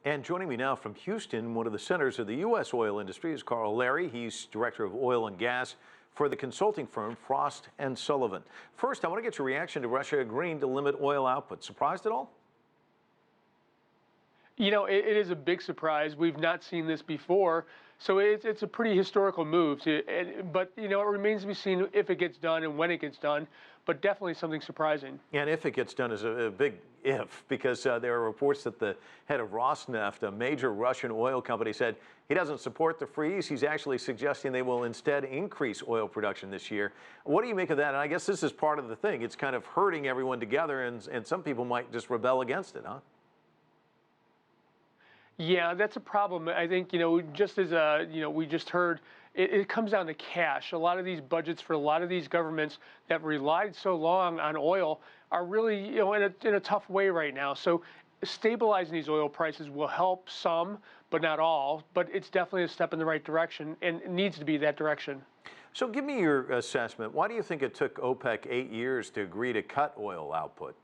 And joining me now from Houston, one of the centers of the U.S. oil industry is Carl Larry. He's director of oil and gas for the consulting firm Frost and Sullivan. First, I want to get your reaction to Russia agreeing to limit oil output. Surprised at all? You know, it is a big surprise. We've not seen this before, so it's a pretty historical move. But, you know, it remains to be seen if it gets done and when it gets done, but definitely something surprising. And if it gets done is a big if, because there are reports that the head of Rosneft, a major Russian oil company, said he doesn't support the freeze. He's actually suggesting they will instead increase oil production this year. What do you make of that? And I guess this is part of the thing. It's kind of hurting everyone together, and some people might just rebel against it, huh? Yeah, that's a problem. I think, you know, just as, we just heard, it comes down to cash. A lot of these budgets for a lot of these governments that relied so long on oil are really, you know, in a tough way right now. So stabilizing these oil prices will help some, but not all. But it's definitely a step in the right direction, and it needs to be that direction. So give me your assessment. Why do you think it took OPEC 8 years to agree to cut oil output?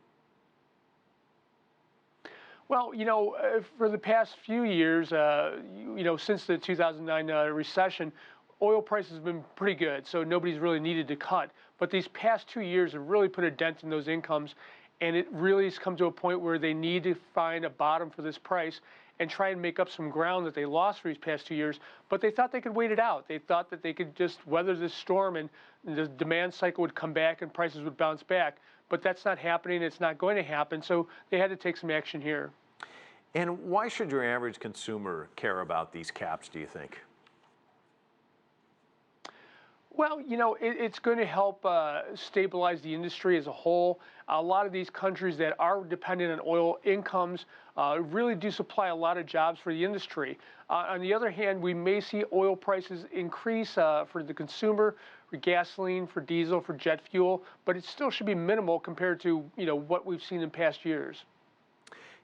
Well, you know, for the past few years, since the 2009 recession, oil prices have been pretty good, so nobody's really needed to cut. But these past 2 years have really put a dent in those incomes, and it really has come to a point where they need to find a bottom for this price and try and make up some ground that they lost for these past 2 years. But they thought they could wait it out. They thought that they could just weather this storm and the demand cycle would come back and prices would bounce back. But that's not happening. It's not going to happen. So they had to take some action here. And why should your average consumer care about these caps, do you think? Well, you know, it's going to help stabilize the industry as a whole. A lot of these countries that are dependent on oil incomes really do supply a lot of jobs for the industry. On the other hand, we may see oil prices increase for the consumer, for gasoline, for diesel, for jet fuel, but it still should be minimal compared to, you know, what we've seen in past years.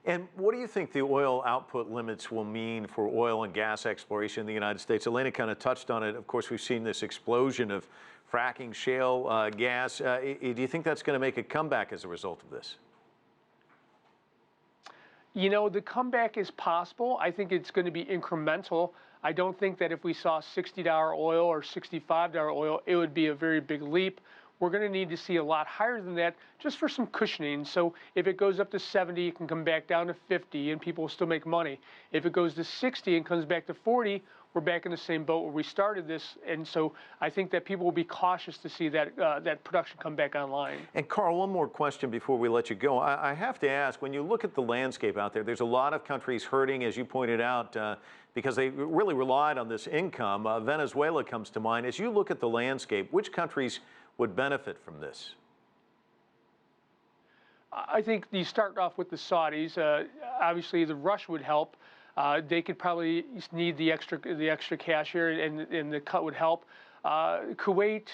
And what do you think the oil output limits will mean for oil and gas exploration in the United States? Elena kind of touched on it. Of course, we've seen this explosion of fracking shale gas. Do you think that's going to make a comeback as a result of this? You know, the comeback is possible. I think it's going to be incremental. I don't think that if we saw $60 oil or $65 oil, it would be a very big leap. We're going to need to see a lot higher than that just for some cushioning. So if it goes up to 70, it can come back down to 50 and people will still make money. If it goes to 60 and comes back to 40, we're back in the same boat where we started this. And so I think that people will be cautious to see that that production come back online. And Carl, one more question before we let you go. I have to ask, when you look at the landscape out there, there's a lot of countries hurting, as you pointed out, because they really relied on this income. Venezuela comes to mind. As you look at the landscape, which countries would benefit from this? I think you start off with the Saudis. Obviously, the Russia would help. They could probably need the extra cash here, and the cut would help. Kuwait,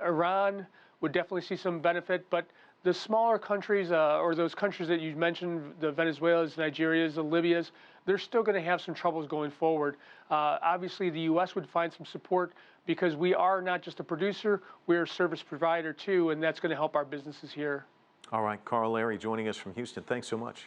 Iran would definitely see some benefit, but the smaller countries, or those countries that you mentioned, the Venezuelas, Nigerias, the Libyas, they're still going to have some troubles going forward. Obviously, the U.S. would find some support because we are not just a producer, we're a service provider too, and that's going to help our businesses here. All right, Carl Larry joining us from Houston. Thanks so much.